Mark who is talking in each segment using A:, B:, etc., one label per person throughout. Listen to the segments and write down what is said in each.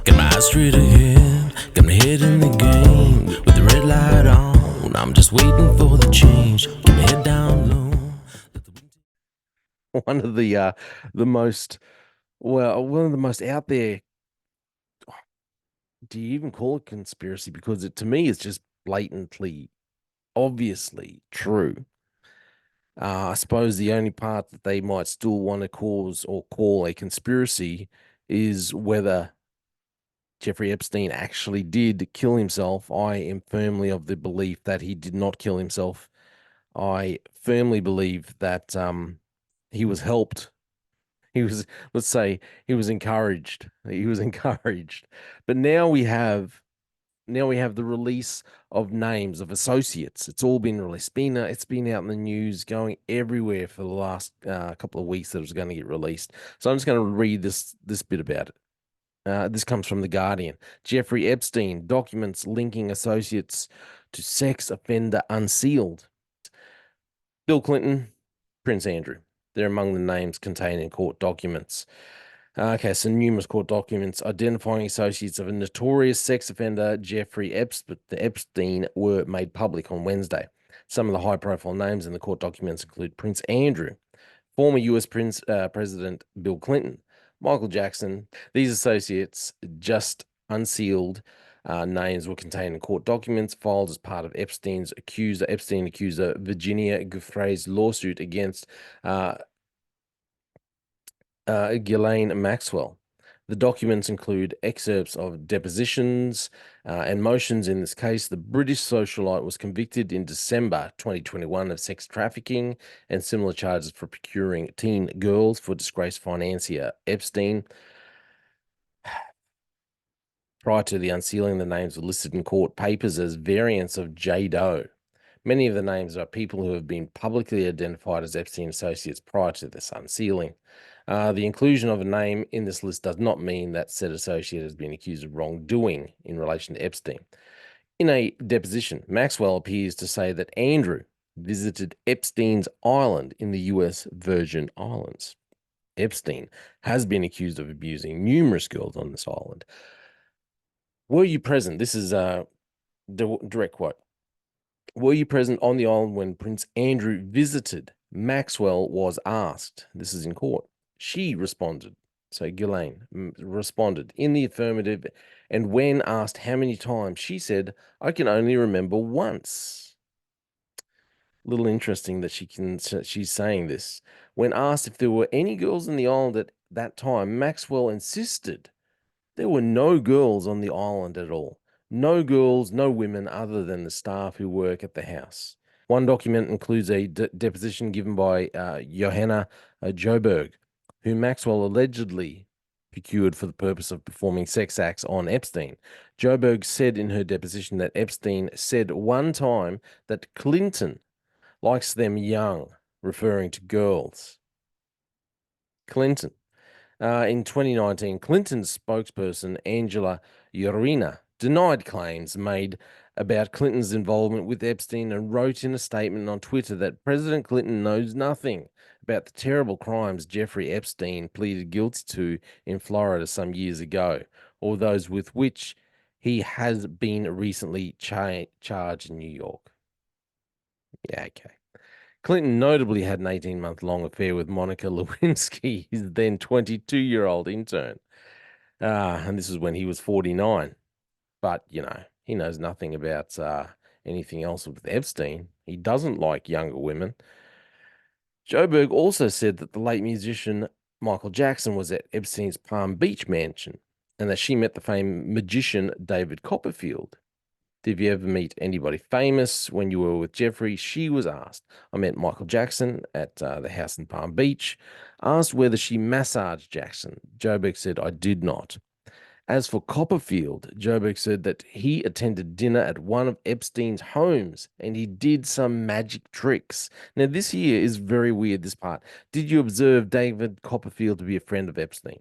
A: Got my eyes straight ahead, got my head in the game. With the red light on, I'm just waiting for the change. Keep my head down low.
B: One of the most one of the most out there. Do you even call it conspiracy? Because it to me is just blatantly, obviously true. I suppose the only part that they might still want to cause or call a conspiracy is whether Jeffrey Epstein actually did kill himself. I am firmly of the belief that he did not kill himself. I firmly believe that he was helped. He was, let's say, he was encouraged. He was encouraged. But now we have the release of names of associates. It's all been released. It's been out in the news, going everywhere for the last couple of weeks that it was going to get released. So I'm just going to read this bit about it. This comes from The Guardian. Jeffrey Epstein documents linking associates to sex offender unsealed. Bill Clinton, Prince Andrew. They're among the names contained in court documents. Okay, so numerous court documents identifying associates of a notorious sex offender, Jeffrey Epstein, were made public on Wednesday. Some of the high-profile names in the court documents include Prince Andrew, former U.S. President Bill Clinton, Michael Jackson. These associates, just unsealed names, were contained in court documents filed as part of Epstein accuser Virginia Giuffre's lawsuit against Ghislaine Maxwell. The documents include excerpts of depositions and motions. In this case, the British socialite was convicted in December 2021 of sex trafficking and similar charges for procuring teen girls for disgraced financier Epstein. Prior to the unsealing, the names were listed in court papers as variants of J. Doe. Many of the names are people who have been publicly identified as Epstein associates prior to this unsealing. The inclusion of a name in this list does not mean that said associate has been accused of wrongdoing in relation to Epstein. In a deposition, Maxwell appears to say that Andrew visited Epstein's island in the US Virgin Islands. Epstein has been accused of abusing numerous girls on this island. Were you present? This is a direct quote. Were you present on the island when Prince Andrew visited? Maxwell was asked. This is in court. She responded. So Ghislaine responded in the affirmative. And when asked how many times, she said, I can only remember once. Little interesting that she's saying this. When asked if there were any girls in the island at that time, Maxwell insisted there were no girls on the island at all. No girls, no women other than the staff who work at the house. One document includes a deposition given by Johanna Joberg, who Maxwell allegedly procured for the purpose of performing sex acts on Epstein. Joberg said in her deposition that Epstein said one time that Clinton likes them young, referring to girls. Clinton. In 2019, Clinton's spokesperson, Angela Urena, denied claims made about Clinton's involvement with Epstein and wrote in a statement on Twitter that President Clinton knows nothing about the terrible crimes Jeffrey Epstein pleaded guilty to in Florida some years ago, or those with which he has been recently charged in New York. Yeah, okay. Clinton notably had an 18-month-long affair with Monica Lewinsky, his then 22-year-old intern. And this is when he was 49. But, he knows nothing about anything else with Epstein. He doesn't like younger women. Joberg also said that the late musician Michael Jackson was at Epstein's Palm Beach mansion and that she met the famed magician David Copperfield. Did you ever meet anybody famous when you were with Jeffrey? She was asked. I met Michael Jackson at the house in Palm Beach. Asked whether she massaged Jackson. Joberg said, I did not. As for Copperfield, Joberg said that he attended dinner at one of Epstein's homes and he did some magic tricks. Now, this here is very weird, this part. Did you observe David Copperfield to be a friend of Epstein?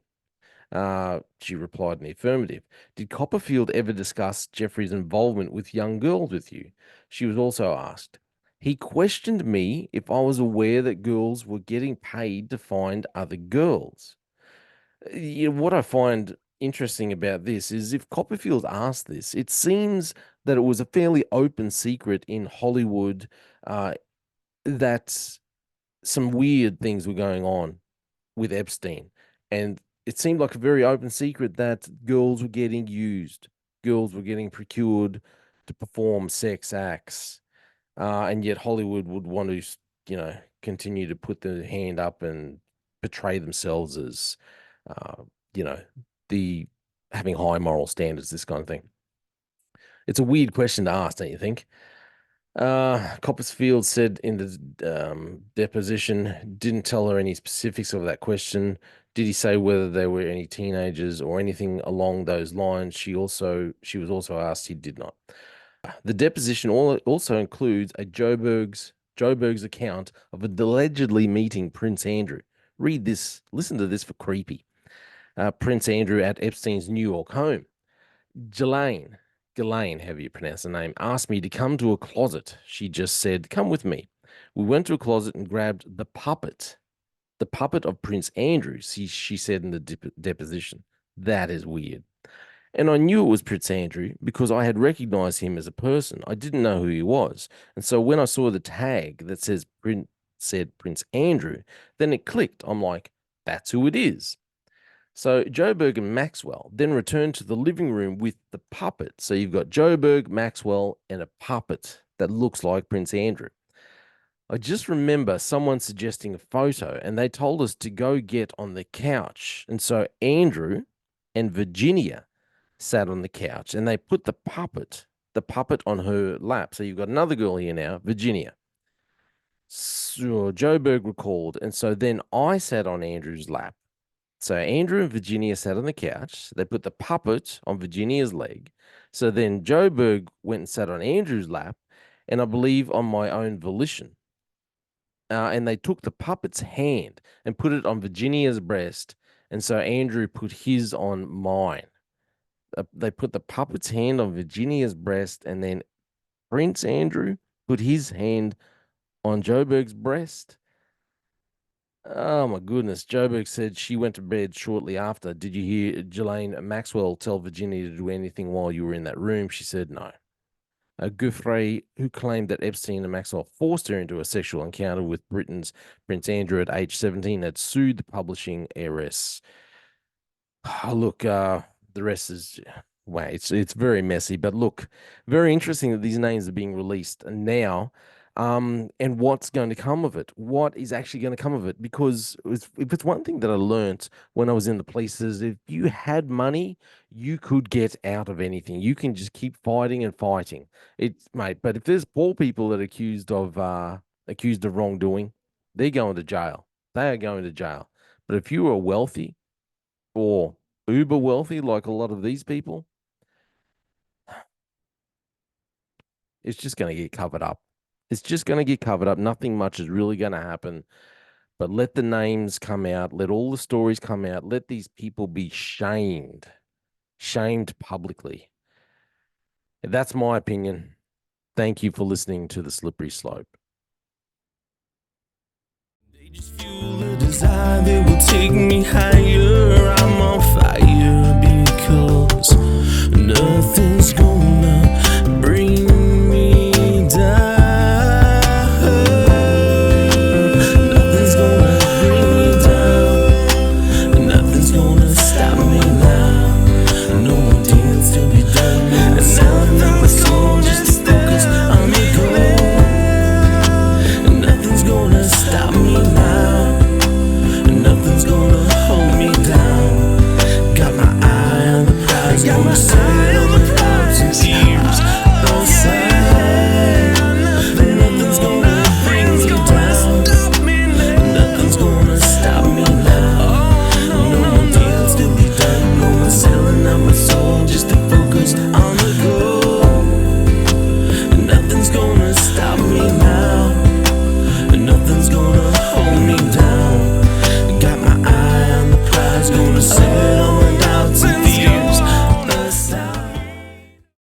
B: She replied in the affirmative. Did Copperfield ever discuss Jeffrey's involvement with young girls with you? She was also asked. He questioned me if I was aware that girls were getting paid to find other girls. What I find interesting about this is if Copperfield asked this, it seems that it was a fairly open secret in Hollywood that some weird things were going on with Epstein. And it seemed like a very open secret that girls were getting used, girls were getting procured to perform sex acts. And yet Hollywood would want to, continue to put their hand up and portray themselves as, uh, you know, the having high moral standards, this kind of thing. It's a weird question to ask, don't you think? Copperfield said in the deposition, didn't tell her any specifics of that question. Did he say whether they were any teenagers or anything along those lines? She was also asked. He did not. The deposition also includes a Joburg's account of allegedly meeting Prince Andrew. Read this. Listen to this for creepy. Prince Andrew at Epstein's New York home. Ghislaine, however you pronounce the name, asked me to come to a closet. She just said, "Come with me." We went to a closet and grabbed the puppet of Prince Andrew. She said in the deposition. That is weird. And I knew it was Prince Andrew because I had recognized him as a person. I didn't know who he was. And so when I saw the tag that said Prince Andrew, then it clicked. I'm like, that's who it is. So Joburg and Maxwell then returned to the living room with the puppet. So you've got Joburg, Maxwell, and a puppet that looks like Prince Andrew. I just remember someone suggesting a photo, and they told us to go get on the couch. And so Andrew and Virginia sat on the couch, and they put the puppet on her lap. So you've got another girl here now, Virginia. So Joburg recalled, and so then I sat on Andrew's lap. So Andrew and Virginia sat on the couch. They put the puppet on Virginia's leg. So then Joburg went and sat on Andrew's lap, and I believe on my own volition. And they took the puppet's hand and put it on Virginia's breast. And so Andrew put his on mine. They put the puppet's hand on Virginia's breast, and then Prince Andrew put his hand on Joburg's breast. Oh my goodness. Joburg said she went to bed shortly after. Did you hear Ghislaine Maxwell tell Virginia to do anything while you were in that room? She said no. Guthrie, who claimed that Epstein and Maxwell forced her into a sexual encounter with Britain's Prince Andrew at age 17, had sued the publishing heiress. Look, the rest is it's very messy, but look, very interesting that these names are being released now. And what's going to come of it? What is actually going to come of it? Because if it's one thing that I learned when I was in the police is if you had money, you could get out of anything. You can just keep fighting and fighting. Mate, but if there's poor people that are accused of wrongdoing, they're going to jail. They are going to jail. But if you are wealthy or uber wealthy, like a lot of these people, it's just going to get covered up. It's just going to get covered up. Nothing much is really going to happen. But let the names come out. Let all the stories come out. Let these people be shamed publicly. That's my opinion. Thank you for listening to The Slippery Slope.
A: They just fuel the desire that will take me higher. I'm on fire.